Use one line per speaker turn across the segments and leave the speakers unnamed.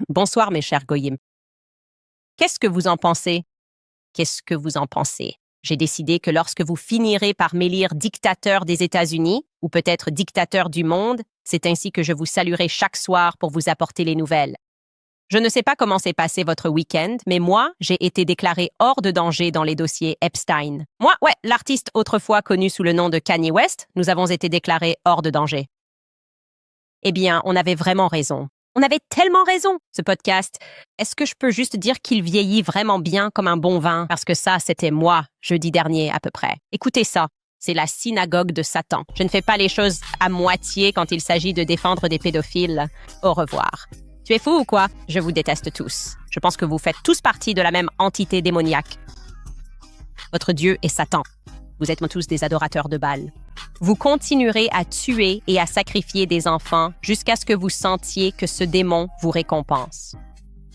Bonsoir mes chers goyim. Qu'est-ce que vous en pensez? Qu'est-ce que vous en pensez? J'ai décidé que lorsque vous finirez par m'élire dictateur des États-Unis, ou peut-être dictateur du monde, c'est ainsi que je vous saluerai chaque soir pour vous apporter les nouvelles. Je ne sais pas comment s'est passé votre week-end, mais moi, j'ai été déclaré hors de danger dans les dossiers Epstein. Moi, l'artiste autrefois connu sous le nom de Kanye West, nous avons été déclarés hors de danger. Eh bien, on avait vraiment raison. On avait tellement raison, ce podcast. Est-ce que je peux juste dire qu'il vieillit vraiment bien comme un bon vin? Parce que ça, c'était moi, jeudi dernier à peu près. Écoutez ça, c'est la synagogue de Satan. Je ne fais pas les choses à moitié quand il s'agit de défendre des pédophiles. Au revoir. Tu es fou ou quoi? Je vous déteste tous. Je pense que vous faites tous partie de la même entité démoniaque. Votre Dieu est Satan. Vous êtes tous des adorateurs de Baal. Vous continuerez à tuer et à sacrifier des enfants jusqu'à ce que vous sentiez que ce démon vous récompense.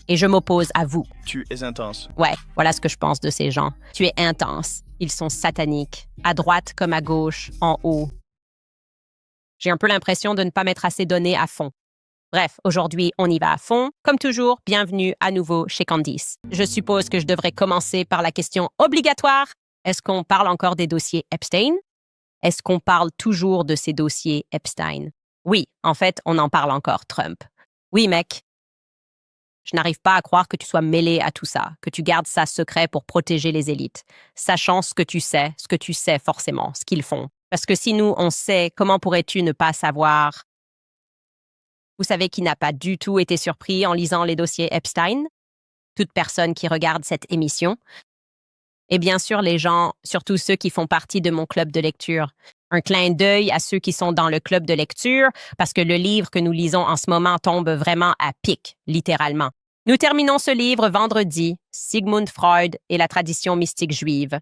Et je m'oppose à vous.
Tu es intense.
Ouais, voilà ce que je pense de ces gens. Tu es intense. Ils sont sataniques. À droite comme à gauche, en haut. J'ai un peu l'impression de ne pas m'être assez donné à fond. Bref, aujourd'hui, on y va à fond. Comme toujours, bienvenue à nouveau chez Candice. Je suppose que je devrais commencer par la question obligatoire. Est-ce qu'on parle encore des dossiers Epstein? Est-ce qu'on parle toujours de ces dossiers Epstein? Oui, en fait, on en parle encore, Trump. Oui, mec. Je n'arrive pas à croire que tu sois mêlé à tout ça, que tu gardes ça secret pour protéger les élites, sachant ce que tu sais forcément, ce qu'ils font. Parce que si nous, on sait, comment pourrais-tu ne pas savoir? Vous savez qui n'a pas du tout été surpris en lisant les dossiers Epstein? Toute personne qui regarde cette émission. Et bien sûr, les gens, surtout ceux qui font partie de mon club de lecture. Un clin d'œil à ceux qui sont dans le club de lecture, parce que le livre que nous lisons en ce moment tombe vraiment à pic, littéralement. Nous terminons ce livre vendredi, Sigmund Freud et la tradition mystique juive.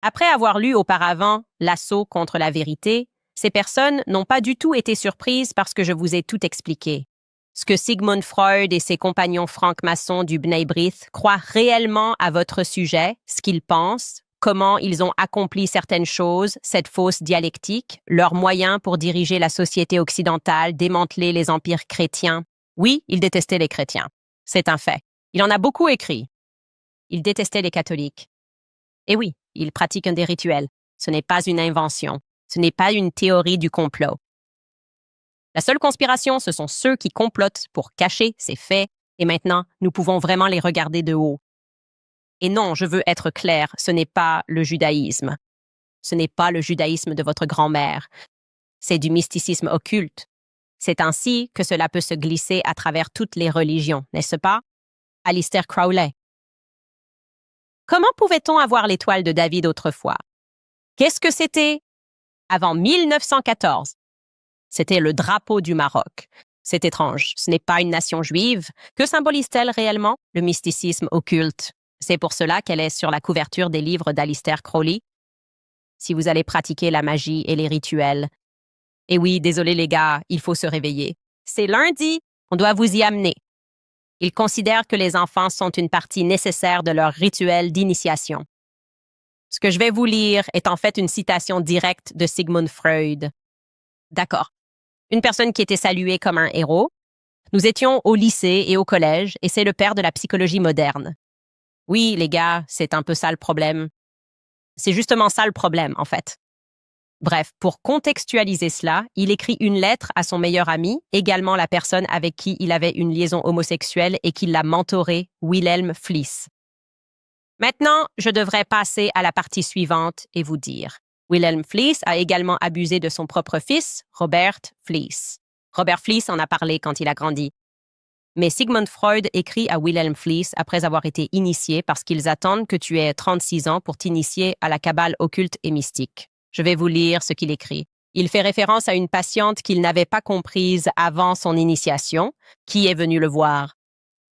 Après avoir lu auparavant L'assaut contre la vérité, ces personnes n'ont pas du tout été surprises parce que je vous ai tout expliqué. Ce que Sigmund Freud et ses compagnons francs-maçons du Bnei B'rith croient réellement à votre sujet, ce qu'ils pensent, comment ils ont accompli certaines choses, cette fausse dialectique, leurs moyens pour diriger la société occidentale, démanteler les empires chrétiens. Oui, ils détestaient les chrétiens. C'est un fait. Il en a beaucoup écrit. Ils détestaient les catholiques. Et oui, ils pratiquent des rituels. Ce n'est pas une invention. Ce n'est pas une théorie du complot. La seule conspiration, ce sont ceux qui complotent pour cacher ces faits, et maintenant, nous pouvons vraiment les regarder de haut. Et non, je veux être clair, ce n'est pas le judaïsme. Ce n'est pas le judaïsme de votre grand-mère. C'est du mysticisme occulte. C'est ainsi que cela peut se glisser à travers toutes les religions, n'est-ce pas? Aleister Crowley. Comment pouvait-on avoir l'étoile de David autrefois? Qu'est-ce que c'était? Avant 1914. C'était le drapeau du Maroc. C'est étrange, ce n'est pas une nation juive. Que symbolise-t-elle réellement? Le mysticisme occulte. C'est pour cela qu'elle est sur la couverture des livres d'Aleister Crowley. Si vous allez pratiquer la magie et les rituels. Et oui, désolé les gars, il faut se réveiller. C'est lundi, on doit vous y amener. Ils considèrent que les enfants sont une partie nécessaire de leur rituel d'initiation. Ce que je vais vous lire est en fait une citation directe de Sigmund Freud. D'accord. Une personne qui était saluée comme un héros. Nous étions au lycée et au collège, et c'est le père de la psychologie moderne. Oui, les gars, c'est un peu ça le problème. C'est justement ça le problème, en fait. Bref, pour contextualiser cela, il écrit une lettre à son meilleur ami, également la personne avec qui il avait une liaison homosexuelle et qui l'a mentoré, Wilhelm Fliess. Maintenant, je devrais passer à la partie suivante et vous dire. Wilhelm Fliess a également abusé de son propre fils, Robert Fliess. Robert Fliess en a parlé quand il a grandi. Mais Sigmund Freud écrit à Wilhelm Fliess après avoir été initié parce qu'ils attendent que tu aies 36 ans pour t'initier à la cabale occulte et mystique. Je vais vous lire ce qu'il écrit. Il fait référence à une patiente qu'il n'avait pas comprise avant son initiation, qui est venue le voir.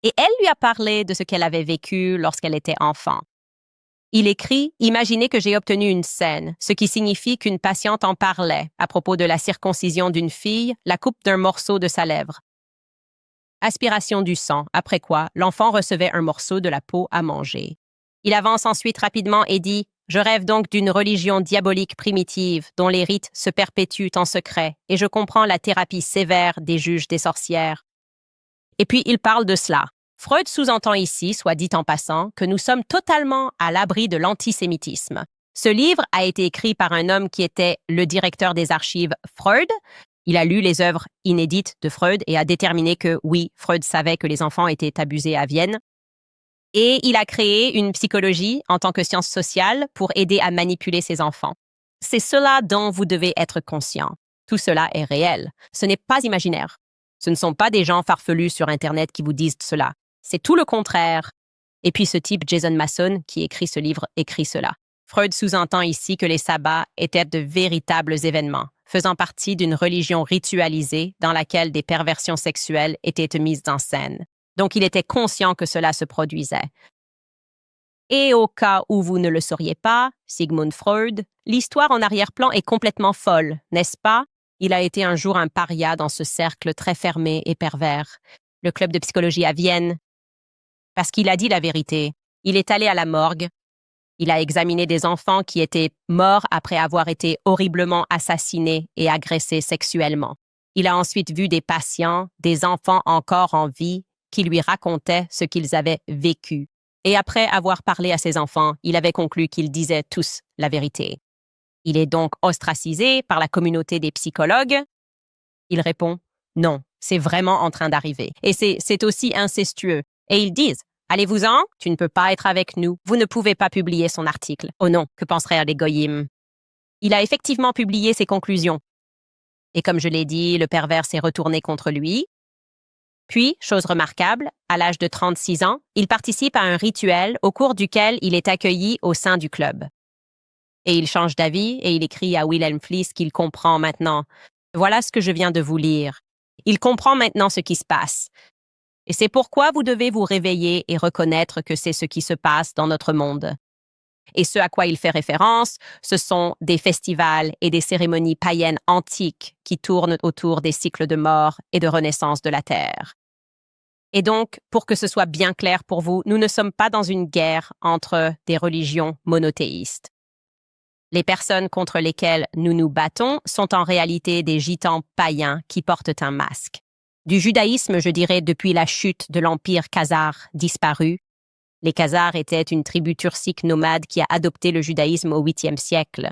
Et elle lui a parlé de ce qu'elle avait vécu lorsqu'elle était enfant. Il écrit « Imaginez que j'ai obtenu une scène, ce qui signifie qu'une patiente en parlait à propos de la circoncision d'une fille, la coupe d'un morceau de sa lèvre. Aspiration du sang, après quoi l'enfant recevait un morceau de la peau à manger. Il avance ensuite rapidement et dit « Je rêve donc d'une religion diabolique primitive dont les rites se perpétuent en secret et je comprends la thérapie sévère des juges des sorcières. Et puis, il parle de cela. Freud sous-entend ici, soit dit en passant, que nous sommes totalement à l'abri de l'antisémitisme. Ce livre a été écrit par un homme qui était le directeur des archives Freud. Il a lu les œuvres inédites de Freud et a déterminé que, oui, Freud savait que les enfants étaient abusés à Vienne. Et il a créé une psychologie en tant que science sociale pour aider à manipuler ces enfants. C'est cela dont vous devez être conscient. Tout cela est réel. Ce n'est pas imaginaire. Ce ne sont pas des gens farfelus sur Internet qui vous disent cela. C'est tout le contraire. Et puis ce type, Jason Mason, qui écrit ce livre, écrit cela. Freud sous-entend ici que les sabbats étaient de véritables événements, faisant partie d'une religion ritualisée dans laquelle des perversions sexuelles étaient mises en scène. Donc il était conscient que cela se produisait. Et au cas où vous ne le sauriez pas, Sigmund Freud, l'histoire en arrière-plan est complètement folle, n'est-ce pas? Il a été un jour un paria dans ce cercle très fermé et pervers, le club de psychologie à Vienne, parce qu'il a dit la vérité. Il est allé à la morgue. Il a examiné des enfants qui étaient morts après avoir été horriblement assassinés et agressés sexuellement. Il a ensuite vu des patients, des enfants encore en vie, qui lui racontaient ce qu'ils avaient vécu. Et après avoir parlé à ces enfants, il avait conclu qu'ils disaient tous la vérité. Il est donc ostracisé par la communauté des psychologues. Il répond « Non, c'est vraiment en train d'arriver. Et c'est aussi incestueux. » Et ils disent « Allez-vous-en, tu ne peux pas être avec nous. Vous ne pouvez pas publier son article. Oh non, que penseraient les goyim ?» Il a effectivement publié ses conclusions. Et comme je l'ai dit, le pervers s'est retourné contre lui. Puis, chose remarquable, à l'âge de 36 ans, il participe à un rituel au cours duquel il est accueilli au sein du club. Et il change d'avis et il écrit à Wilhelm Fliess qu'il comprend maintenant. Voilà ce que je viens de vous lire. Il comprend maintenant ce qui se passe. Et c'est pourquoi vous devez vous réveiller et reconnaître que c'est ce qui se passe dans notre monde. Et ce à quoi il fait référence, ce sont des festivals et des cérémonies païennes antiques qui tournent autour des cycles de mort et de renaissance de la Terre. Et donc, pour que ce soit bien clair pour vous, nous ne sommes pas dans une guerre entre des religions monothéistes. Les personnes contre lesquelles nous nous battons sont en réalité des gitans païens qui portent un masque. Du judaïsme, je dirais, depuis la chute de l'empire khazar disparu. Les Khazars étaient une tribu turcique nomade qui a adopté le judaïsme au 8e siècle.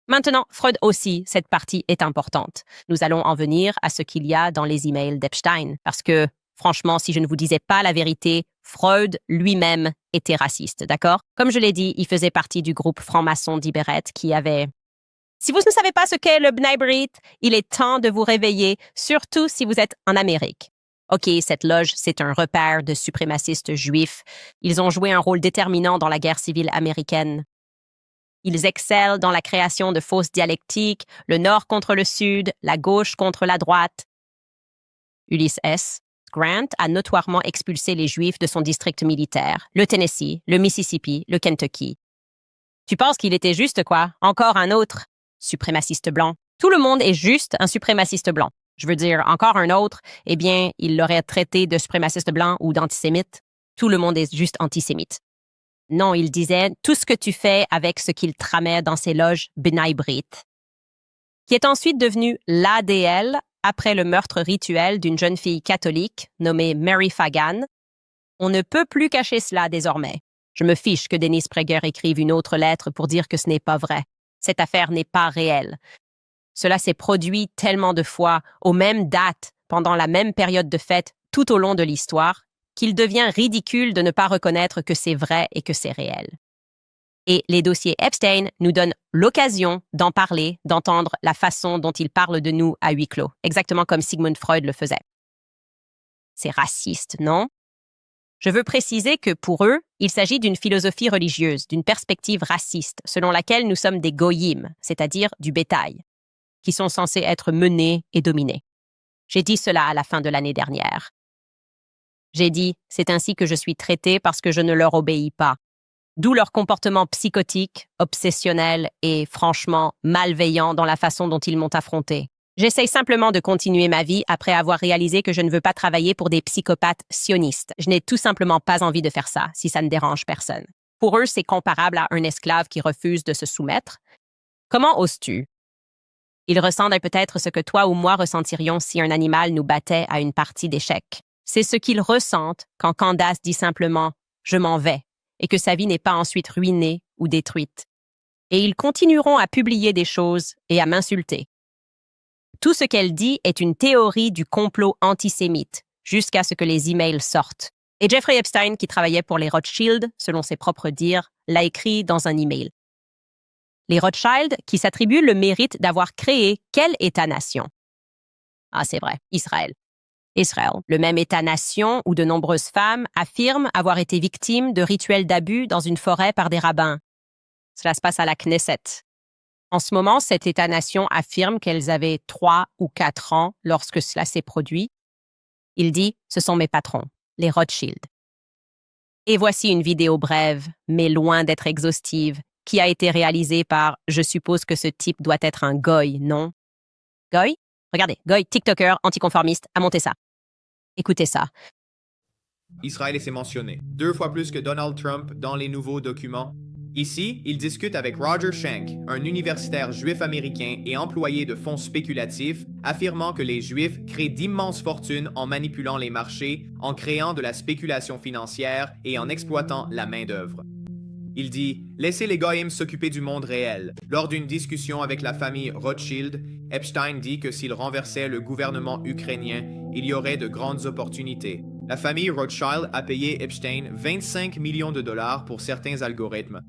Maintenant, Freud aussi, cette partie est importante. Nous allons en venir à ce qu'il y a dans les emails d'Epstein, parce que, franchement, si je ne vous disais pas la vérité, Freud lui-même était raciste, d'accord? Comme je l'ai dit, il faisait partie du groupe franc-maçon d'Iberet qui avait... Si vous ne savez pas ce qu'est le B'nai B'rith, il est temps de vous réveiller, surtout si vous êtes en Amérique. OK, cette loge, c'est un repère de suprémacistes juifs. Ils ont joué un rôle déterminant dans la guerre civile américaine. Ils excellent dans la création de fausses dialectiques, le Nord contre le Sud, la gauche contre la droite. Ulysses S. Grant a notoirement expulsé les Juifs de son district militaire, le Tennessee, le Mississippi, le Kentucky. Tu penses qu'il était juste, quoi? Encore un autre suprémaciste blanc. Tout le monde est juste un suprémaciste blanc. Je veux dire, encore un autre, eh bien, il l'aurait traité de suprémaciste blanc ou d'antisémite. Tout le monde est juste antisémite. Non, il disait tout ce que tu fais avec ce qu'il tramait dans ses loges B'nai B'rith, qui est ensuite devenu l'ADL après le meurtre rituel d'une jeune fille catholique nommée Mary Fagan. On ne peut plus cacher cela désormais. Je me fiche que Dennis Prager écrive une autre lettre pour dire que ce n'est pas vrai. Cette affaire n'est pas réelle. Cela s'est produit tellement de fois, aux mêmes dates, pendant la même période de fête, tout au long de l'histoire, qu'il devient ridicule de ne pas reconnaître que c'est vrai et que c'est réel. Et les dossiers Epstein nous donnent l'occasion d'en parler, d'entendre la façon dont il parle de nous à huis clos, exactement comme Sigmund Freud le faisait. C'est raciste, non? Je veux préciser que pour eux, il s'agit d'une philosophie religieuse, d'une perspective raciste, selon laquelle nous sommes des goyim, c'est-à-dire du bétail, qui sont censés être menés et dominés. J'ai dit cela à la fin de l'année dernière. J'ai dit, c'est ainsi que je suis traité parce que je ne leur obéis pas. D'où leur comportement psychotique, obsessionnel et franchement malveillant dans la façon dont ils m'ont affronté. J'essaye simplement de continuer ma vie après avoir réalisé que je ne veux pas travailler pour des psychopathes sionistes. Je n'ai tout simplement pas envie de faire ça, si ça ne dérange personne. Pour eux, c'est comparable à un esclave qui refuse de se soumettre. Comment oses-tu? Ils ressentent peut-être ce que toi ou moi ressentirions si un animal nous battait à une partie d'échecs. c'est ce qu'ils ressentent quand Candace dit simplement « je m'en vais » et que sa vie n'est pas ensuite ruinée ou détruite. Et ils continueront à publier des choses et à m'insulter. Tout ce qu'elle dit est une théorie du complot antisémite, jusqu'à ce que les emails sortent. Et Jeffrey Epstein, qui travaillait pour les Rothschild, selon ses propres dires, l'a écrit dans un email. Les Rothschild, qui s'attribuent le mérite d'avoir créé quel État-nation? Ah, c'est vrai, Israël. Israël, le même État-nation où de nombreuses femmes affirment avoir été victimes de rituels d'abus dans une forêt par des rabbins. Cela se passe à la Knesset. En ce moment, cet État-nation affirme qu'elles avaient 3 ou 4 ans lorsque cela s'est produit. Il dit « Ce sont mes patrons, les Rothschild ». Et voici une vidéo brève, mais loin d'être exhaustive, qui a été réalisée par « Je suppose que ce type doit être un goy, non ?» Goy? Regardez, goy, TikToker, anticonformiste, a monté ça. Écoutez ça.
Israël s'est mentionné 2 fois plus que Donald Trump dans les nouveaux documents. Ici, il discute avec Roger Schenck, un universitaire juif américain et employé de fonds spéculatifs, affirmant que les Juifs créent d'immenses fortunes en manipulant les marchés, en créant de la spéculation financière et en exploitant la main-d'œuvre. Il dit « Laissez les goïms s'occuper du monde réel ». Lors d'une discussion avec la famille Rothschild, Epstein dit que s'il renversait le gouvernement ukrainien, il y aurait de grandes opportunités. La famille Rothschild a payé Epstein 25 millions de dollars pour certains algorithmes.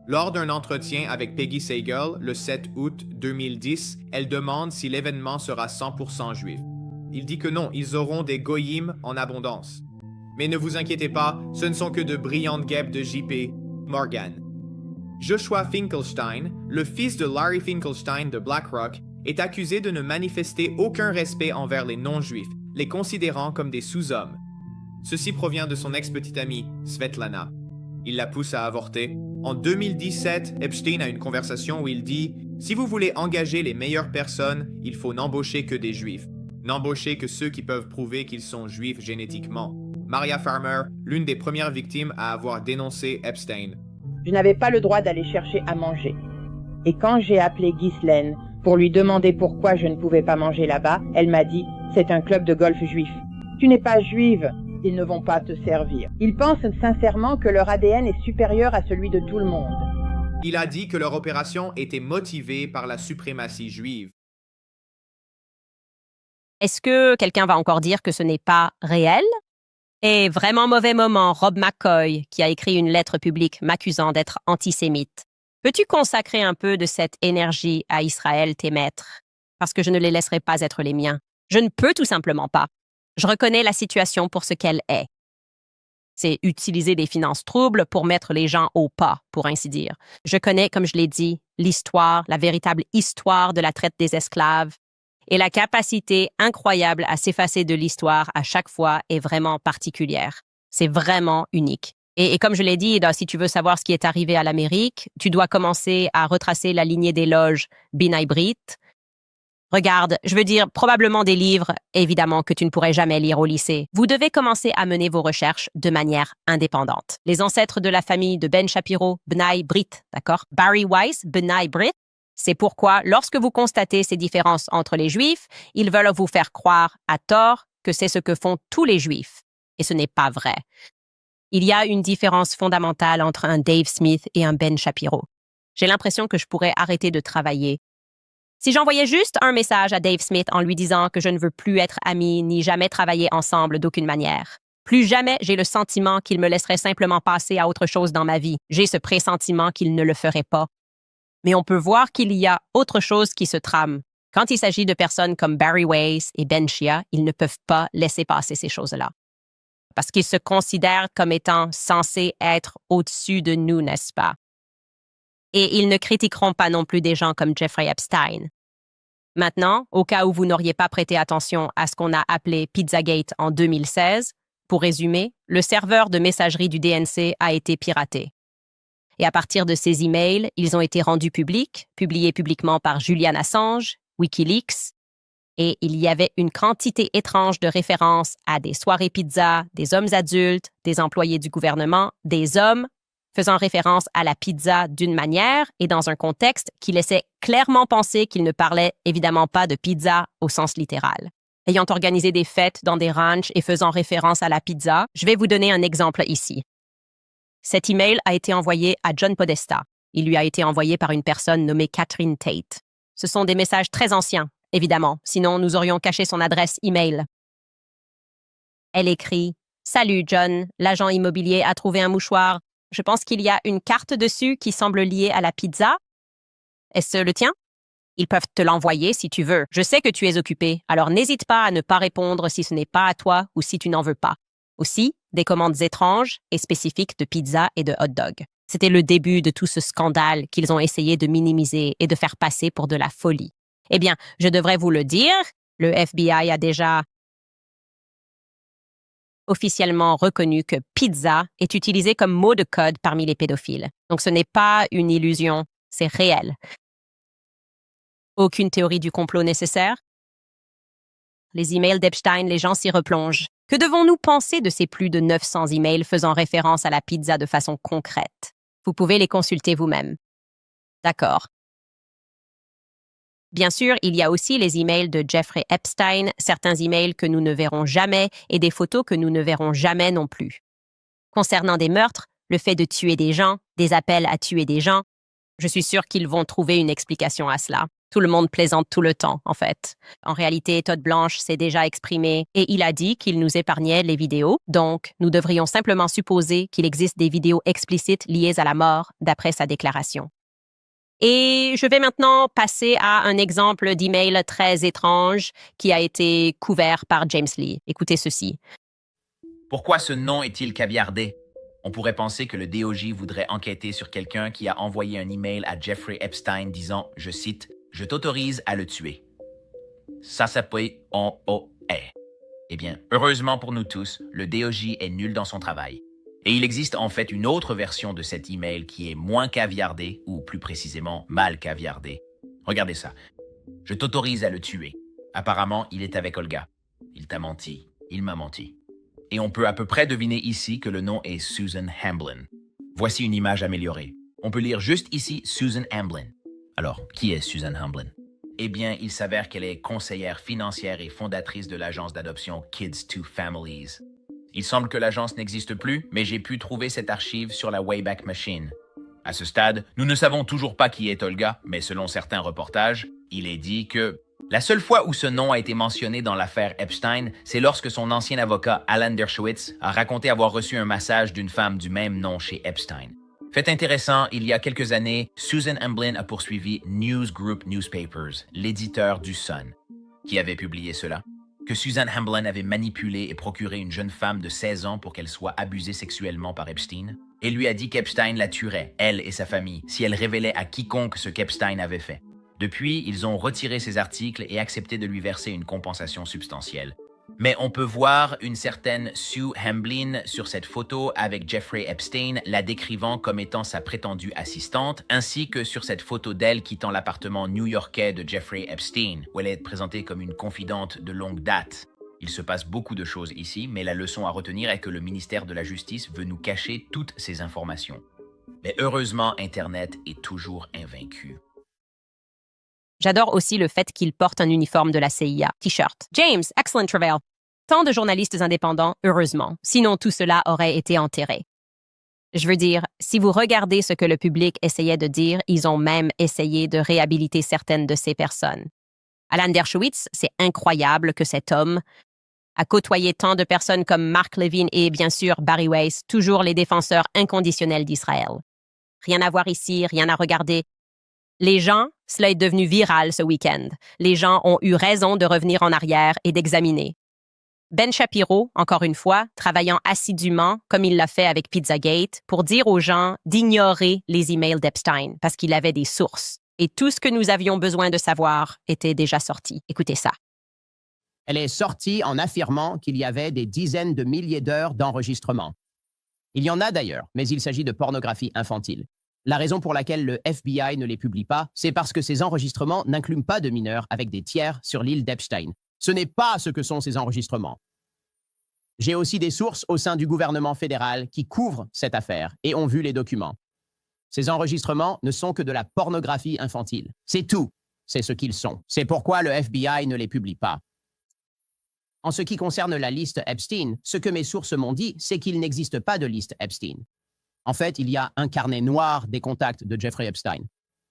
Lors d'un entretien avec Peggy Segal le 7 août 2010, elle demande si l'événement sera 100% juif. Il dit que non, ils auront des goyim en abondance. Mais ne vous inquiétez pas, ce ne sont que de brillantes guêpes de JP Morgan. Joshua Finkelstein, le fils de Larry Finkelstein de BlackRock, est accusé de ne manifester aucun respect envers les non-juifs, les considérant comme des sous-hommes. Ceci provient de son ex-petite amie, Svetlana. Il la pousse à avorter. En 2017, Epstein a une conversation où il dit « Si vous voulez engager les meilleures personnes, il faut n'embaucher que des juifs. N'embaucher que ceux qui peuvent prouver qu'ils sont juifs génétiquement. » Maria Farmer, l'une des premières victimes à avoir dénoncé Epstein.
Je n'avais pas le droit d'aller chercher à manger. Et quand j'ai appelé Ghislaine pour lui demander pourquoi je ne pouvais pas manger là-bas, elle m'a dit « C'est un club de golf juif. Tu n'es pas juive. Ils ne vont pas te servir. » Ils pensent sincèrement que leur ADN est supérieur à celui de tout le monde.
Il a dit que leur opération était motivée par la suprématie juive.
Est-ce que quelqu'un va encore dire que ce n'est pas réel? Et vraiment mauvais moment, Rob McCoy, qui a écrit une lettre publique m'accusant d'être antisémite. Peux-tu consacrer un peu de cette énergie à Israël, tes maîtres? Parce que je ne les laisserai pas être les miens. Je ne peux tout simplement pas. Je reconnais la situation pour ce qu'elle est. C'est utiliser des finances troubles pour mettre les gens au pas, pour ainsi dire. Je connais, comme je l'ai dit, l'histoire, la véritable histoire de la traite des esclaves, et la capacité incroyable à s'effacer de l'histoire à chaque fois est vraiment particulière. C'est vraiment unique. Et comme je l'ai dit, si tu veux savoir ce qui est arrivé à l'Amérique, tu dois commencer à retracer la lignée des loges B'nai B'rith. Regarde, je veux dire, probablement des livres, évidemment, que tu ne pourrais jamais lire au lycée. Vous devez commencer à mener vos recherches de manière indépendante. Les ancêtres de la famille de Ben Shapiro, B'nai B'rith, d'accord? Barry Weiss, B'nai B'rith. C'est pourquoi, lorsque vous constatez ces différences entre les Juifs, ils veulent vous faire croire, à tort, que c'est ce que font tous les Juifs. Et ce n'est pas vrai. Il y a une différence fondamentale entre un Dave Smith et un Ben Shapiro. J'ai l'impression que je pourrais arrêter de travailler. Si j'envoyais juste un message à Dave Smith en lui disant que je ne veux plus être amis ni jamais travailler ensemble d'aucune manière. Plus jamais j'ai le sentiment qu'il me laisserait simplement passer à autre chose dans ma vie. J'ai ce pressentiment qu'il ne le ferait pas. Mais on peut voir qu'il y a autre chose qui se trame. Quand il s'agit de personnes comme Barry Weiss et Ben Shia, ils ne peuvent pas laisser passer ces choses-là. Parce qu'ils se considèrent comme étant censés être au-dessus de nous, n'est-ce pas? Et ils ne critiqueront pas non plus des gens comme Jeffrey Epstein. Maintenant, au cas où vous n'auriez pas prêté attention à ce qu'on a appelé Pizzagate en 2016, pour résumer, le serveur de messagerie du DNC a été piraté. Et à partir de ces emails, ils ont été rendus publics, publiés publiquement par Julian Assange, WikiLeaks, et il y avait une quantité étrange de références à des soirées pizza, des hommes adultes, des employés du gouvernement, des hommes faisant référence à la pizza d'une manière et dans un contexte qui laissait clairement penser qu'ils ne parlaient évidemment pas de pizza au sens littéral. ayant organisé des fêtes dans des ranchs et faisant référence à la pizza. Je vais vous donner un exemple ici. Cet email a été envoyé à John Podesta. Il lui a été envoyé par une personne nommée Catherine Tate. Ce sont des messages très anciens, évidemment, sinon nous aurions caché son adresse email. Elle écrit « Salut John, l'agent immobilier a trouvé un mouchoir. Je pense qu'il y a une carte dessus qui semble liée à la pizza. Est-ce le tien? Ils peuvent te l'envoyer si tu veux. Je sais que tu es occupé, alors n'hésite pas à ne pas répondre si ce n'est pas à toi ou si tu n'en veux pas. Aussi, des commandes étranges et spécifiques de pizza et de hot dog. C'était le début de tout ce scandale qu'ils ont essayé de minimiser et de faire passer pour de la folie. Eh bien, je devrais vous le dire, le FBI a déjà officiellement reconnu que pizza est utilisé comme mot de code parmi les pédophiles. Donc ce n'est pas une illusion, c'est réel. Aucune théorie du complot nécessaire? Les emails d'Epstein, les gens s'y replongent. Que devons-nous penser de ces plus de 900 emails faisant référence à la pizza de façon concrète? Vous pouvez les consulter vous-même. D'accord. Bien sûr, il y a aussi les emails de Jeffrey Epstein, certains emails que nous ne verrons jamais et des photos que nous ne verrons jamais non plus. Concernant des meurtres, le fait de tuer des gens, des appels à tuer des gens, je suis sûre qu'ils vont trouver une explication à cela. Tout le monde plaisante tout le temps, en fait. En réalité, Todd Blanche s'est déjà exprimé et il a dit qu'il nous épargnait les vidéos, donc nous devrions simplement supposer qu'il existe des vidéos explicites liées à la mort, d'après sa déclaration. Et je vais maintenant passer à un exemple d'email très étrange qui a été couvert par James Lee. Écoutez ceci.
Pourquoi ce nom est-il caviardé? On pourrait penser que le DOJ voudrait enquêter sur quelqu'un qui a envoyé un email à Jeffrey Epstein disant, je cite, « Je t'autorise à le tuer ». Ça s'appelle en OE. Eh bien, heureusement pour nous tous, le DOJ est nul dans son travail. Et il existe en fait une autre version de cet email qui est moins caviardée, ou plus précisément mal caviardée. Regardez ça. « Je t'autorise à le tuer ». Apparemment, il est avec Olga. Il t'a menti. Il m'a menti. Et on peut à peu près deviner ici que le nom est Susan Hamblin. Voici une image améliorée. On peut lire juste ici Susan Hamblin. Alors, qui est Susan Hamblin? Eh bien, il s'avère qu'elle est conseillère financière et fondatrice de l'agence d'adoption Kids to Families. Il semble que l'agence n'existe plus, mais j'ai pu trouver cette archive sur la Wayback Machine. À ce stade, nous ne savons toujours pas qui est Olga, mais selon certains reportages, il est dit que la seule fois où ce nom a été mentionné dans l'affaire Epstein, c'est lorsque son ancien avocat Alan Dershowitz a raconté avoir reçu un massage d'une femme du même nom chez Epstein. Fait intéressant, il y a quelques années, Susan Hamblin a poursuivi News Group Newspapers, l'éditeur du Sun, qui avait publié cela, que Susan Hamblin avait manipulé et procuré une jeune femme de 16 ans pour qu'elle soit abusée sexuellement par Epstein, et lui a dit qu'Epstein la tuerait, elle et sa famille, si elle révélait à quiconque ce qu'Epstein avait fait. Depuis, ils ont retiré ces articles et accepté de lui verser une compensation substantielle. Mais on peut voir une certaine Sue Hamblin sur cette photo avec Jeffrey Epstein la décrivant comme étant sa prétendue assistante, ainsi que sur cette photo d'elle quittant l'appartement new-yorkais de Jeffrey Epstein, où elle est présentée comme une confidente de longue date. Il se passe beaucoup de choses ici, mais la leçon à retenir est que le ministère de la Justice veut nous cacher toutes ces informations. Mais heureusement, Internet est toujours invaincu.
J'adore aussi le fait qu'il porte un uniforme de la CIA. T-shirt. James, excellent travail. Tant de journalistes indépendants, heureusement. Sinon, tout cela aurait été enterré. Je veux dire, si vous regardez ce que le public essayait de dire, ils ont même essayé de réhabiliter certaines de ces personnes. Alan Dershowitz, c'est incroyable que cet homme a côtoyé tant de personnes comme Mark Levin et, bien sûr, Bari Weiss, toujours les défenseurs inconditionnels d'Israël. Rien à voir ici, rien à regarder. Les gens, cela est devenu viral ce week-end. Les gens ont eu raison de revenir en arrière et d'examiner. Ben Shapiro, encore une fois, travaillant assidûment, comme il l'a fait avec Pizzagate, pour dire aux gens d'ignorer les emails d'Epstein parce qu'il avait des sources. Et tout ce que nous avions besoin de savoir était déjà sorti. Écoutez ça.
Elle est sortie en affirmant qu'il y avait des dizaines de milliers d'heures d'enregistrement. Il y en a d'ailleurs, mais il s'agit de pornographie infantile. La raison pour laquelle le FBI ne les publie pas, c'est parce que ces enregistrements n'incluent pas de mineurs avec des tiers sur l'île d'Epstein. Ce n'est pas ce que sont ces enregistrements. J'ai aussi des sources au sein du gouvernement fédéral qui couvrent cette affaire et ont vu les documents. Ces enregistrements ne sont que de la pornographie infantile. C'est tout. C'est ce qu'ils sont. C'est pourquoi le FBI ne les publie pas. En ce qui concerne la liste Epstein, ce que mes sources m'ont dit, c'est qu'il n'existe pas de liste Epstein. En fait, il y a un carnet noir des contacts de Jeffrey Epstein.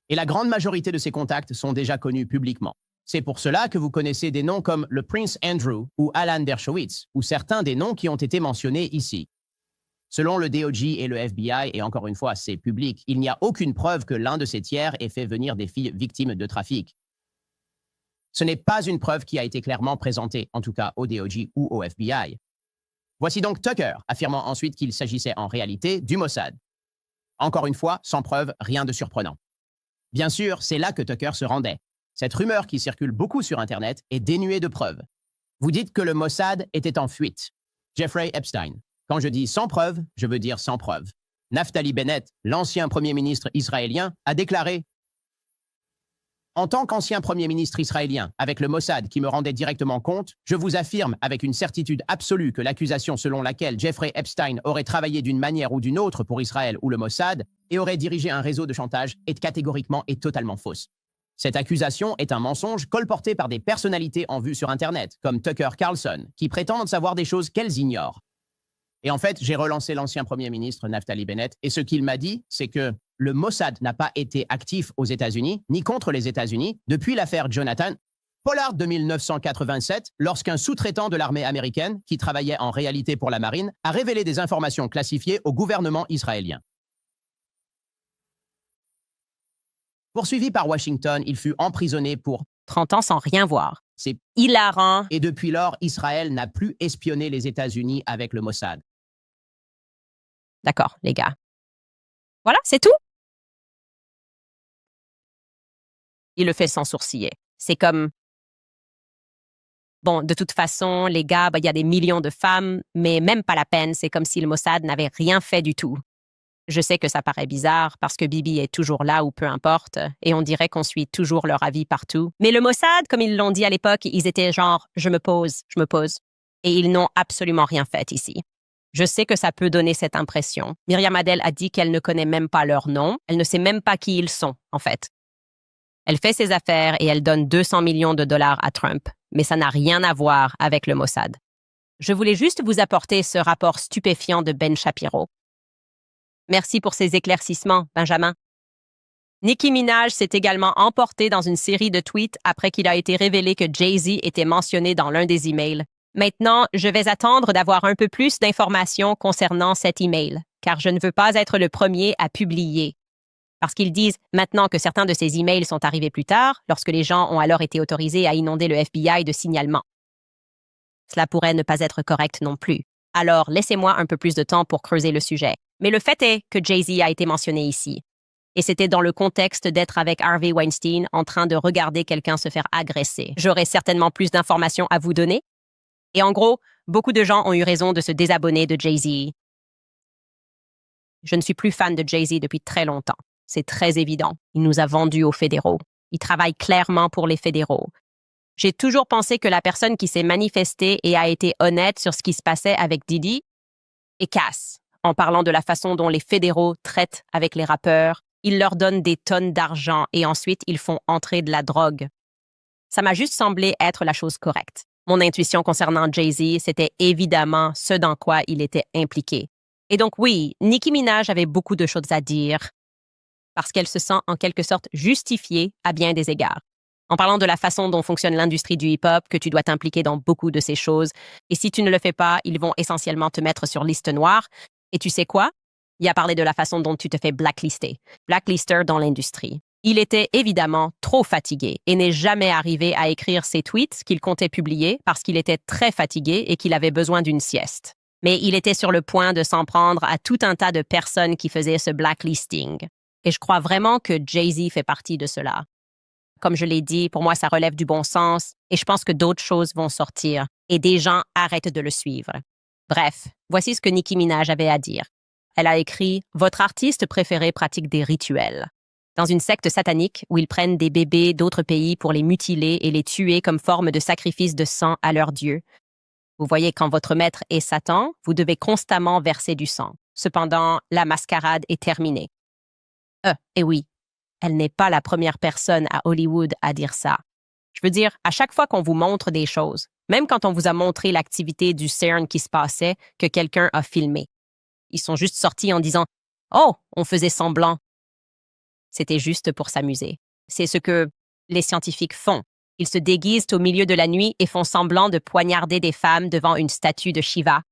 Et la grande majorité de ces contacts sont déjà connus publiquement. C'est pour cela que vous connaissez des noms comme le Prince Andrew ou Alan Dershowitz, ou certains des noms qui ont été mentionnés ici. Selon le DOJ et le FBI, et encore une fois, c'est public, il n'y a aucune preuve que l'un de ces tiers ait fait venir des filles victimes de trafic. Ce n'est pas une preuve qui a été clairement présentée, en tout cas au DOJ ou au FBI. Voici donc Tucker, affirmant ensuite qu'il s'agissait en réalité du Mossad. Encore une fois, sans preuve, rien de surprenant. Bien sûr, c'est là que Tucker se rendait. Cette rumeur qui circule beaucoup sur Internet est dénuée de preuves. Vous dites que le Mossad était en fuite. Jeffrey Epstein. Quand je dis sans preuve, je veux dire sans preuve. Naftali Bennett, l'ancien premier ministre israélien, a déclaré « En tant qu'ancien premier ministre israélien, avec le Mossad qui me rendait directement compte, je vous affirme avec une certitude absolue que l'accusation selon laquelle Jeffrey Epstein aurait travaillé d'une manière ou d'une autre pour Israël ou le Mossad et aurait dirigé un réseau de chantage est catégoriquement et totalement fausse. Cette accusation est un mensonge colporté par des personnalités en vue sur Internet, comme Tucker Carlson, qui prétendent savoir des choses qu'elles ignorent. Et en fait, j'ai relancé l'ancien premier ministre Naftali Bennett, et ce qu'il m'a dit, c'est que le Mossad n'a pas été actif aux États-Unis, ni contre les États-Unis, depuis l'affaire Jonathan Pollard de 1987, lorsqu'un sous-traitant de l'armée américaine, qui travaillait en réalité pour la marine, a révélé des informations classifiées au gouvernement israélien. Poursuivi par Washington, il fut emprisonné pour
30 ans sans rien voir.
C'est
Hilarant.
Et depuis lors, Israël n'a plus espionné les États-Unis avec le Mossad.
D'accord, les gars. Voilà, c'est tout. Il le fait sans sourciller. C'est comme... Bon, de toute façon, les gars, il y a des millions de femmes, mais même pas la peine. C'est comme si le Mossad n'avait rien fait du tout. Je sais que ça paraît bizarre parce que Bibi est toujours là ou peu importe, et on dirait qu'on suit toujours leur avis partout. Mais le Mossad, comme ils l'ont dit à l'époque, ils étaient genre « je me pose ». Et ils n'ont absolument rien fait ici. Je sais que ça peut donner cette impression. Myriam Adel a dit qu'elle ne connaît même pas leur nom. Elle ne sait même pas qui ils sont, en fait. Elle fait ses affaires et elle donne 200 millions de dollars à Trump, mais ça n'a rien à voir avec le Mossad. Je voulais juste vous apporter ce rapport stupéfiant de Ben Shapiro. Merci pour ces éclaircissements, Benjamin. Nicki Minaj s'est également emporté dans une série de tweets après qu'il a été révélé que Jay-Z était mentionné dans l'un des emails. Maintenant, je vais attendre d'avoir un peu plus d'informations concernant cet email, car je ne veux pas être le premier à publier. Parce qu'ils disent maintenant que certains de ces emails sont arrivés plus tard, lorsque les gens ont alors été autorisés à inonder le FBI de signalements. Cela pourrait ne pas être correct non plus. Alors, laissez-moi un peu plus de temps pour creuser le sujet. Mais le fait est que Jay-Z a été mentionné ici. Et c'était dans le contexte d'être avec Harvey Weinstein en train de regarder quelqu'un se faire agresser. J'aurais certainement plus d'informations à vous donner. Et en gros, beaucoup de gens ont eu raison de se désabonner de Jay-Z. Je ne suis plus fan de Jay-Z depuis très longtemps. C'est très évident. Il nous a vendus aux fédéraux. Il travaille clairement pour les fédéraux. J'ai toujours pensé que la personne qui s'est manifestée et a été honnête sur ce qui se passait avec Diddy est casse. En parlant de la façon dont les fédéraux traitent avec les rappeurs, ils leur donnent des tonnes d'argent et ensuite ils font entrer de la drogue. Ça m'a juste semblé être la chose correcte. Mon intuition concernant Jay-Z, c'était évidemment ce dans quoi il était impliqué. Et donc oui, Nicki Minaj avait beaucoup de choses à dire parce qu'elle se sent en quelque sorte justifiée à bien des égards. En parlant de la façon dont fonctionne l'industrie du hip-hop, que tu dois t'impliquer dans beaucoup de ces choses, et si tu ne le fais pas, ils vont essentiellement te mettre sur liste noire. Et tu sais quoi? Il a parlé de la façon dont tu te fais blacklister dans l'industrie. Il était évidemment trop fatigué et n'est jamais arrivé à écrire ses tweets qu'il comptait publier parce qu'il était très fatigué et qu'il avait besoin d'une sieste. Mais il était sur le point de s'en prendre à tout un tas de personnes qui faisaient ce blacklisting. Et je crois vraiment que Jay-Z fait partie de cela. Comme je l'ai dit, pour moi, ça relève du bon sens et je pense que d'autres choses vont sortir et des gens arrêtent de le suivre. Bref, voici ce que Nicki Minaj avait à dire. Elle a écrit « Votre artiste préféré pratique des rituels. Dans une secte satanique où ils prennent des bébés d'autres pays pour les mutiler et les tuer comme forme de sacrifice de sang à leur dieu. Vous voyez, quand votre maître est Satan, vous devez constamment verser du sang. Cependant, la mascarade est terminée. » Et oui, elle n'est pas la première personne à Hollywood à dire ça. Je veux dire, à chaque fois qu'on vous montre des choses, même quand on vous a montré l'activité du CERN qui se passait, que quelqu'un a filmé. Ils sont juste sortis en disant « Oh, on faisait semblant ». C'était juste pour s'amuser. C'est ce que les scientifiques font. Ils se déguisent au milieu de la nuit et font semblant de poignarder des femmes devant une statue de Shiva.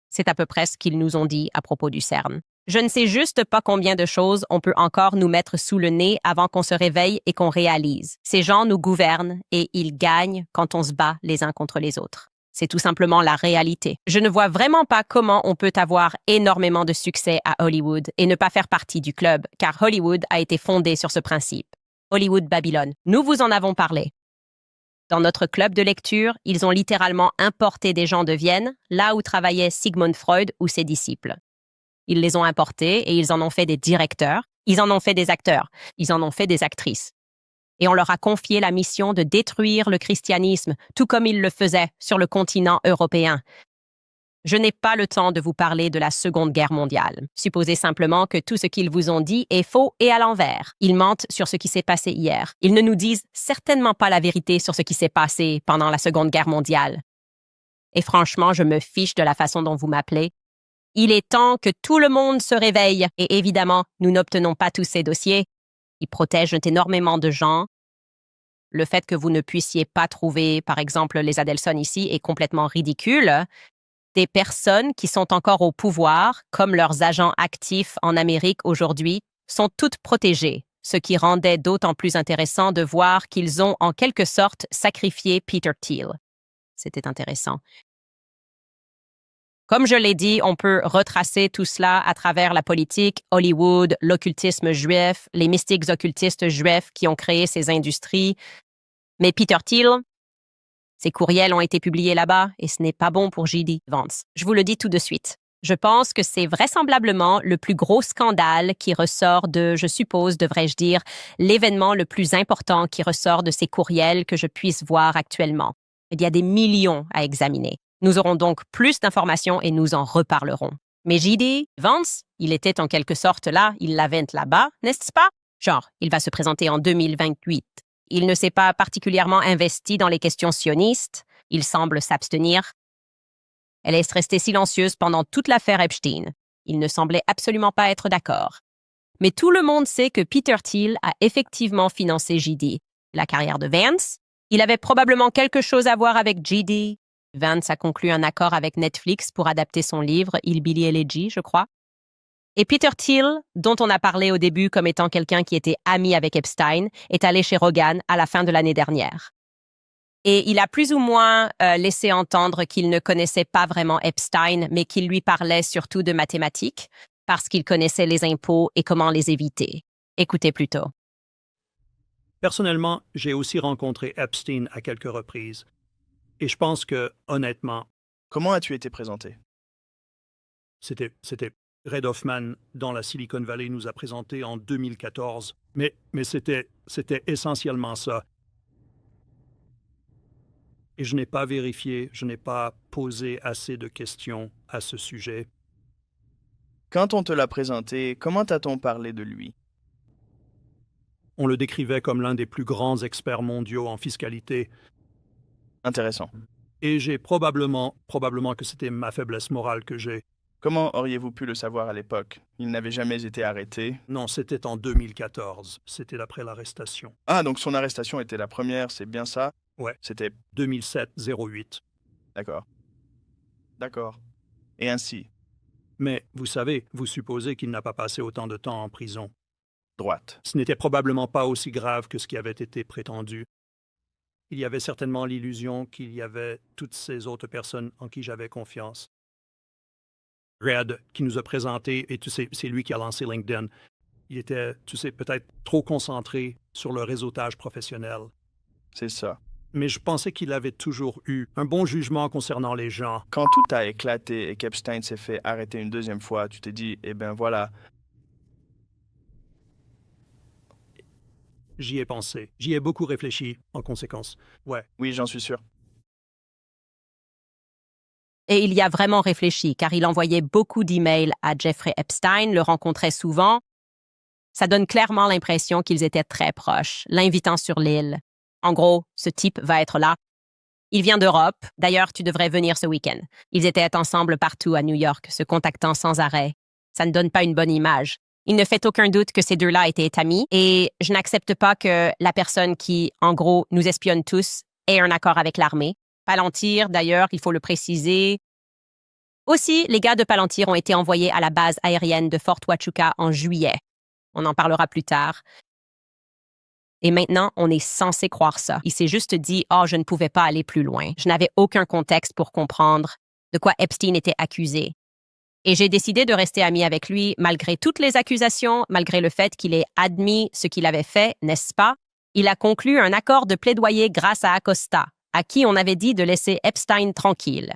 C'est à peu près ce qu'ils nous ont dit à propos du CERN. Je ne sais juste pas combien de choses on peut encore nous mettre sous le nez avant qu'on se réveille et qu'on réalise. Ces gens nous gouvernent et ils gagnent quand on se bat les uns contre les autres. C'est tout simplement la réalité. Je ne vois vraiment pas comment on peut avoir énormément de succès à Hollywood et ne pas faire partie du club, car Hollywood a été fondé sur ce principe. Hollywood Babylone. Nous vous en avons parlé. Dans notre club de lecture, ils ont littéralement importé des gens de Vienne, là où travaillait Sigmund Freud ou ses disciples. Ils les ont importés et ils en ont fait des directeurs, ils en ont fait des acteurs, ils en ont fait des actrices. Et on leur a confié la mission de détruire le christianisme, tout comme ils le faisaient sur le continent européen. Je n'ai pas le temps de vous parler de la Seconde Guerre mondiale. Supposez simplement que tout ce qu'ils vous ont dit est faux et à l'envers. Ils mentent sur ce qui s'est passé hier. Ils ne nous disent certainement pas la vérité sur ce qui s'est passé pendant la Seconde Guerre mondiale. Et franchement, je me fiche de la façon dont vous m'appelez. Il est temps que tout le monde se réveille. Et évidemment, nous n'obtenons pas tous ces dossiers. Ils protègent énormément de gens. Le fait que vous ne puissiez pas trouver, par exemple, les Adelson ici est complètement ridicule. Des personnes qui sont encore au pouvoir, comme leurs agents actifs en Amérique aujourd'hui, sont toutes protégées, ce qui rendait d'autant plus intéressant de voir qu'ils ont en quelque sorte sacrifié Peter Thiel. C'était intéressant. Comme je l'ai dit, on peut retracer tout cela à travers la politique, Hollywood, l'occultisme juif, les mystiques occultistes juifs qui ont créé ces industries. Mais Peter Thiel, ses courriels ont été publiés là-bas et ce n'est pas bon pour J.D. Vance. Je vous le dis tout de suite. Je pense que c'est vraisemblablement le plus gros scandale qui ressort de, je suppose, devrais-je dire, l'événement le plus important qui ressort de ces courriels que je puisse voir actuellement. Il y a des millions à examiner. Nous aurons donc plus d'informations et nous en reparlerons. Mais J.D. Vance, il était en quelque sorte là, il l'avait là-bas, n'est-ce pas? Genre, il va se présenter en 2028. Il ne s'est pas particulièrement investi dans les questions sionistes. Il semble s'abstenir. Elle est restée silencieuse pendant toute l'affaire Epstein. Il ne semblait absolument pas être d'accord. Mais tout le monde sait que Peter Thiel a effectivement financé J.D. La carrière de Vance, il avait probablement quelque chose à voir avec J.D. Vance a conclu un accord avec Netflix pour adapter son livre Hillbilly Elegy, je crois. Et Peter Thiel, dont on a parlé au début comme étant quelqu'un qui était ami avec Epstein, est allé chez Rogan à la fin de l'année dernière. Et il a plus ou moins laissé entendre qu'il ne connaissait pas vraiment Epstein, mais qu'il lui parlait surtout de mathématiques, parce qu'il connaissait les impôts et comment les éviter. Écoutez plutôt.
Personnellement, j'ai aussi rencontré Epstein à quelques reprises. Et je pense que, honnêtement,
Comment as-tu été présenté?
c'était Reid Hoffman, dans la Silicon Valley, nous a présenté en 2014. Mais c'était essentiellement ça. Et je n'ai pas vérifié, je n'ai pas posé assez de questions à ce sujet.
Quand on te l'a présenté, comment t'a-t-on parlé de lui?
On le décrivait comme l'un des plus grands experts mondiaux en fiscalité.
Intéressant.
Et j'ai probablement que c'était ma faiblesse morale que j'ai.
Comment auriez-vous pu le savoir à l'époque? Il n'avait jamais été arrêté.
Non, c'était en 2014. C'était après l'arrestation.
Ah, donc son arrestation était la première, c'est bien ça?
Ouais.
C'était...
2007-08.
D'accord. D'accord. Et ainsi,
Mais, vous savez, vous supposez qu'il n'a pas passé autant de temps en prison.
droite.
Ce n'était probablement pas aussi grave que ce qui avait été prétendu. Il y avait certainement l'illusion qu'il y avait toutes ces autres personnes en qui j'avais confiance. Red, qui nous a présenté, et tu sais, c'est lui qui a lancé LinkedIn, il était, tu sais, peut-être trop concentré sur le réseautage professionnel.
C'est ça.
Mais je pensais qu'il avait toujours eu un bon jugement concernant les gens.
Quand tout a éclaté et qu'Epstein s'est fait arrêter une deuxième fois, tu t'es dit, eh ben voilà,
J'y ai pensé. J'y ai beaucoup réfléchi, en conséquence. Ouais.
oui, j'en suis sûr.
Et il y a vraiment réfléchi, car il envoyait beaucoup d'emails à Jeffrey Epstein, le rencontrait souvent. Ça donne clairement l'impression qu'ils étaient très proches, l'invitant sur l'île. En gros, ce type va être là. Il vient d'Europe. D'ailleurs, tu devrais venir ce week-end. Ils étaient ensemble partout à New York, se contactant sans arrêt. Ça ne donne pas une bonne image. Il ne fait aucun doute que ces deux-là étaient amis et je n'accepte pas que la personne qui, en gros, nous espionne tous ait un accord avec l'armée. Palantir, d'ailleurs, il faut le préciser. Aussi, les gars de Palantir ont été envoyés à la base aérienne de Fort Huachuca en juillet. On en parlera plus tard. Et maintenant, on est censé croire ça. Il s'est juste dit « Oh, je ne pouvais pas aller plus loin. » Je n'avais aucun contexte pour comprendre de quoi Epstein était accusé. Et j'ai décidé de rester ami avec lui malgré toutes les accusations, malgré le fait qu'il ait admis ce qu'il avait fait, n'est-ce pas? Il a conclu un accord de plaidoyer grâce à Acosta, à qui on avait dit de laisser Epstein tranquille.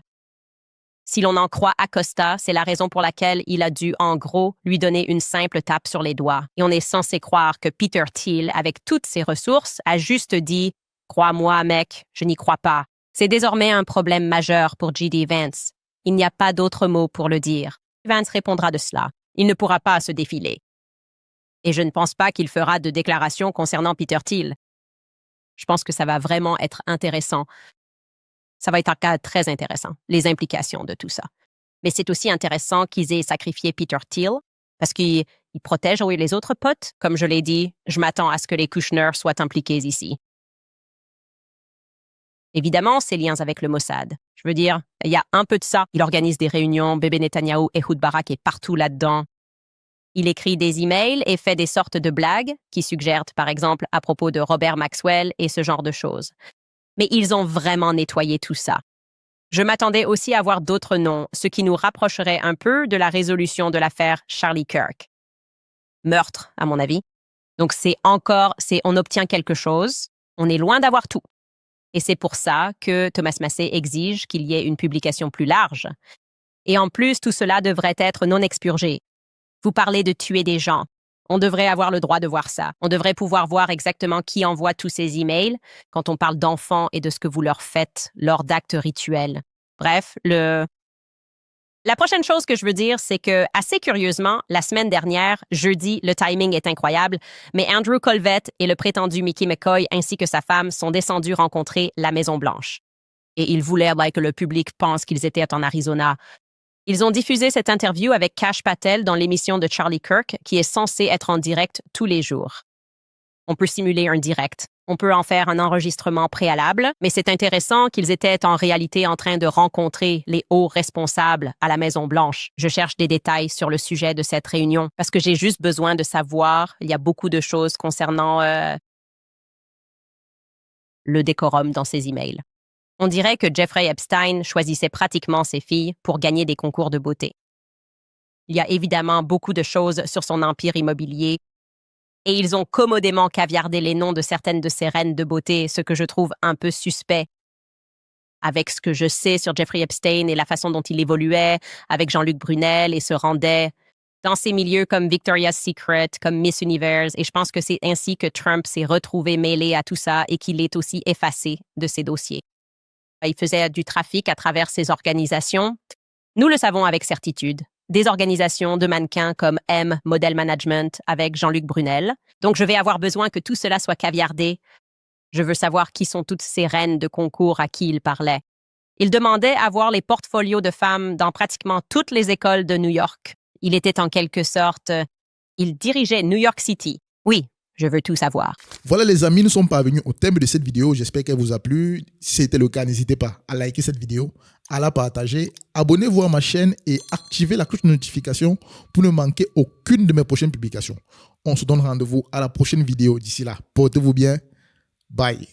Si l'on en croit Acosta, c'est la raison pour laquelle il a dû, en gros, lui donner une simple tape sur les doigts. Et on est censé croire que Peter Thiel, avec toutes ses ressources, a juste dit « Crois-moi, mec, je n'y crois pas ». C'est désormais un problème majeur pour J.D. Vance. Il n'y a pas d'autre mot pour le dire. Vance répondra de cela. Il ne pourra pas se défiler. Et je ne pense pas qu'il fera de déclaration concernant Peter Thiel. Je pense que ça va vraiment être intéressant. Ça va être un cas très intéressant, les implications de tout ça. Mais c'est aussi intéressant qu'ils aient sacrifié Peter Thiel parce qu'il protège les autres potes. Comme je l'ai dit, je m'attends à ce que les Kushner soient impliqués ici. Évidemment, ses liens avec le Mossad. Je veux dire, il y a un peu de ça. Il organise des réunions, bébé Netanyahou, Ehud Barak est partout là-dedans. Il écrit des emails et fait des sortes de blagues qui suggèrent, par exemple, à propos de Robert Maxwell et ce genre de choses. Mais ils ont vraiment nettoyé tout ça. Je m'attendais aussi à voir d'autres noms, ce qui nous rapprocherait un peu de la résolution de l'affaire Charlie Kirk. Meurtre, à mon avis. Donc on obtient quelque chose, on est loin d'avoir tout. Et c'est pour ça que Thomas Massie exige qu'il y ait une publication plus large. Et en plus, tout cela devrait être non expurgé. Vous parlez de tuer des gens. On devrait avoir le droit de voir ça. On devrait pouvoir voir exactement qui envoie tous ces emails quand on parle d'enfants et de ce que vous leur faites lors d'actes rituels. Bref, la prochaine chose que je veux dire, c'est que, assez curieusement, la semaine dernière, jeudi, le timing est incroyable, mais Andrew Colvett et le prétendu Mickey McCoy ainsi que sa femme sont descendus rencontrer la Maison-Blanche. Et ils voulaient que le public pense qu'ils étaient en Arizona. Ils ont diffusé cette interview avec Kash Patel dans l'émission de Charlie Kirk, qui est censée être en direct tous les jours. On peut simuler un direct. On peut en faire un enregistrement préalable, mais c'est intéressant qu'ils étaient en réalité en train de rencontrer les hauts responsables à la Maison-Blanche. Je cherche des détails sur le sujet de cette réunion parce que j'ai juste besoin de savoir. Il y a beaucoup de choses concernant le décorum dans ces emails. On dirait que Jeffrey Epstein choisissait pratiquement ses filles pour gagner des concours de beauté. Il y a évidemment beaucoup de choses sur son empire immobilier et ils ont commodément caviardé les noms de certaines de ses reines de beauté, ce que je trouve un peu suspect. Avec ce que je sais sur Jeffrey Epstein et la façon dont il évoluait, avec Jean-Luc Brunel et se rendait dans ces milieux comme Victoria's Secret, comme Miss Universe, et je pense que c'est ainsi que Trump s'est retrouvé mêlé à tout ça et qu'il est aussi effacé de ses dossiers. Il faisait du trafic à travers ces organisations. Nous le savons avec certitude. Des organisations de mannequins comme M Model Management avec Jean-Luc Brunel. Donc, je vais avoir besoin que tout cela soit caviardé. Je veux savoir qui sont toutes ces reines de concours à qui il parlait. Il demandait à voir les portfolios de femmes dans pratiquement toutes les écoles de New York. Il était en quelque sorte... Il dirigeait New York City. Oui. Je veux tout savoir.
Voilà les amis, nous sommes parvenus au thème de cette vidéo. J'espère qu'elle vous a plu. Si c'était le cas, n'hésitez pas à liker cette vidéo, à la partager, abonnez-vous à ma chaîne et activez la cloche de notification pour ne manquer aucune de mes prochaines publications. On se donne rendez-vous à la prochaine vidéo. D'ici là, portez-vous bien. Bye.